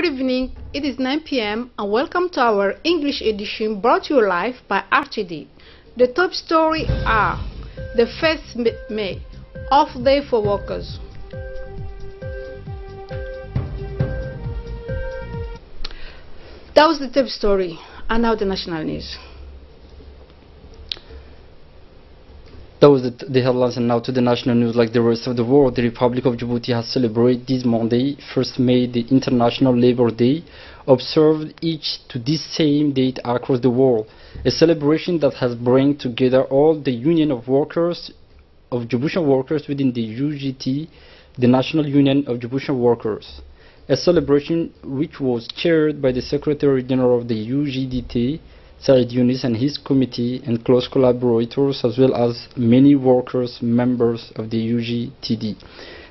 good evening. It is 9 p.m. and welcome to our English edition brought to you live by RTD. The top story are the 1st May, off day for workers. That was the top story, and now the national news. That was the headlines, and now to the national news. Like the rest of the world, the Republic of Djibouti has celebrated this Monday, 1st May, the International Labour Day, observed each to this same date across the world. A celebration that has brought together all the union of workers, of Djiboutian workers within the UGT, the National Union of Djiboutian Workers. A celebration which was chaired by the Secretary General of the UGDT, Said Yunis, and his committee and close collaborators, as well as many workers members of the UGTD.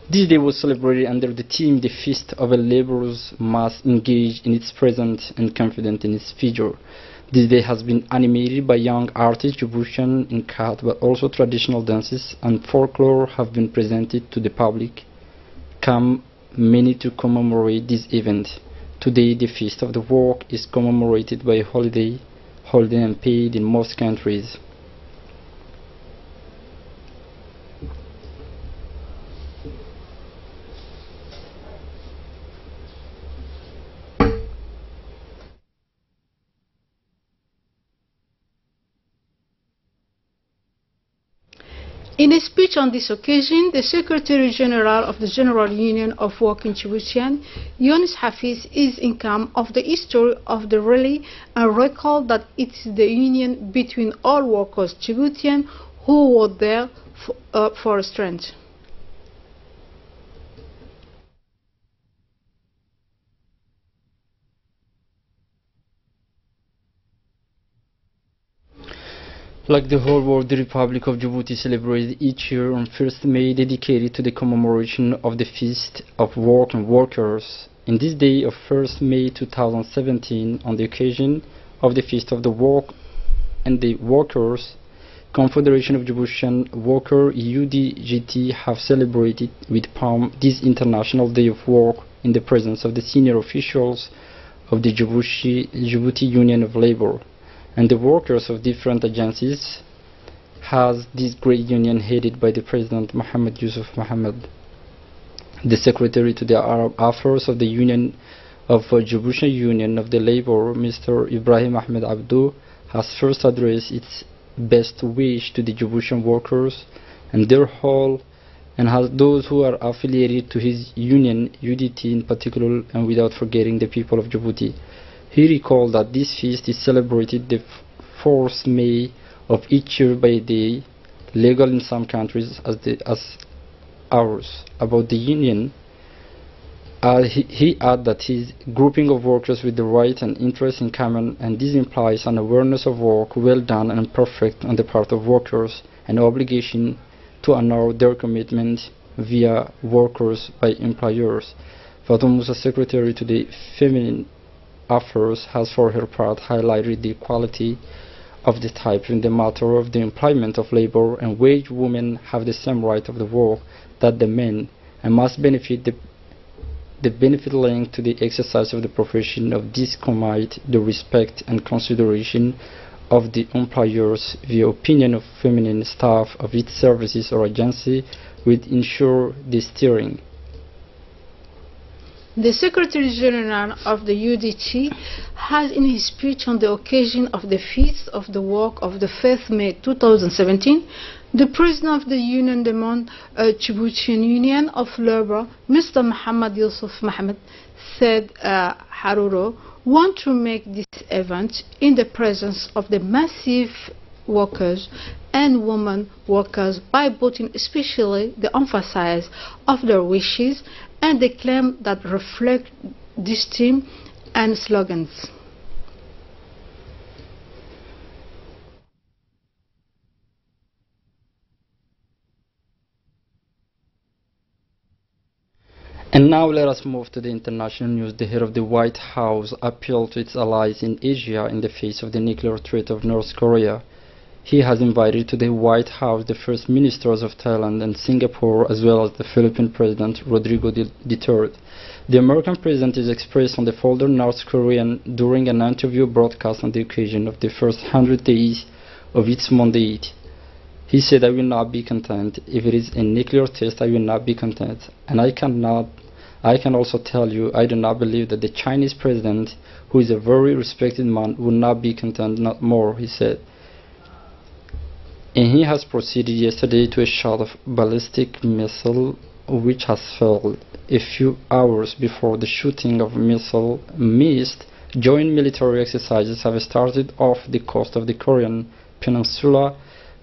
This day was celebrated under the theme "The Feast of a Labourer's Mass Engaged in its Present and Confident in its Future." This day has been animated by young artists, Djiboutian in art, but also traditional dances and folklore have been presented to the public. Come many to commemorate this event. Today, the Feast of the Work is commemorated by a holiday and paid in most countries. In a speech on this occasion, the Secretary General of the General Union of Working Djiboutian, Younis Hafiz, is in calm of the history of the rally and recalled that it is the union between all workers Djiboutian who were there for strength. Like the whole world, the Republic of Djibouti celebrates each year on 1st May, dedicated to the commemoration of the Feast of Work and Workers. In this day of 1st May 2017, on the occasion of the Feast of the Work and the Workers, Confederation of Djiboutian Workers UDGT have celebrated with pomp this International Day of Work in the presence of the senior officials of the Djibouti Union of Labour and the workers of different agencies, has this great union headed by the President Mohammed Yusuf Mohammed. The Secretary to the Arab Affairs of the Union of Djiboutian Union of the Labour, Mr. Ibrahim Ahmed Abdou, has first addressed its best wish to the Djiboutian workers and their whole, and has those who are affiliated to his union, UDT in particular, and without forgetting the people of Djibouti. He recalled that this feast is celebrated the 4th May of each year by a day, legal in some countries as ours. About the union, he added that his grouping of workers with the right and interests in common, and this implies an awareness of work well done and perfect on the part of workers, an obligation to honor their commitment via workers by employers. Fatou Moussa, Secretary to the Feminine Affairs, has for her part highlighted the equality of the type in the matter of the employment of labor, and wage women have the same right of the work that the men, and must benefit the benefit linked to the exercise of the profession of this commit the respect and consideration of the employers. The opinion of feminine staff of its services or agency would ensure the steering. The Secretary General of the UDT has, in his speech on the occasion of the Feast of the Work of the 1st May 2017, the President of the Union de Monde Djiboutian Union of Labour, Mr. Mohammed Yusuf Mohammed, said Haruro want to make this event in the presence of the massive workers and women workers by putting especially the emphasis of their wishes and the claim that reflect this theme and slogans. And now let us move to the international news. The head of the White House appealed to its allies in Asia in the face of the nuclear threat of North Korea. He has invited to the White House the first ministers of Thailand and Singapore, as well as the Philippine President Rodrigo Duterte. The American president is expressed on the folder North Korean during an interview broadcast on the occasion of the first 100 days of its mandate. He said, "I will not be content. If it is a nuclear test, I will not be content. And I can also tell you, I do not believe that the Chinese president, who is a very respected man, will not be content, not more," he said. And he has proceeded yesterday to a shot of ballistic missile which has failed. A few hours before the shooting of missile missed, joint military exercises have started off the coast of the Korean Peninsula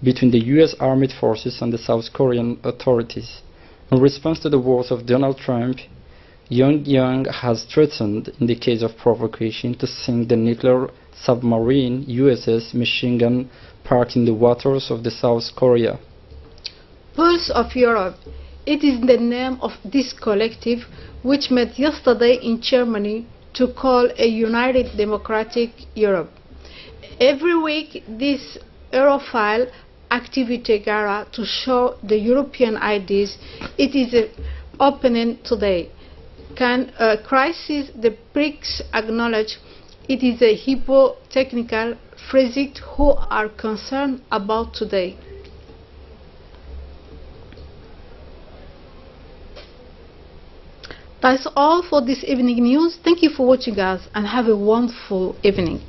between the U.S. Armed Forces and the South Korean authorities. In response to the words of Donald Trump, Pyongyang has threatened, in the case of provocation, to sink the nuclear submarine USS Machine Gun parked in the waters of the South Korea. Pulse of Europe. It is the name of this collective which met yesterday in Germany to call a united democratic Europe. Every week this Europhile activity gara to show the European ideas. It is opening today. Can a crisis the BRICS acknowledge? It is a hypo-technical phrasing who are concerned about today. That's all for this evening news. Thank you for watching us and have a wonderful evening.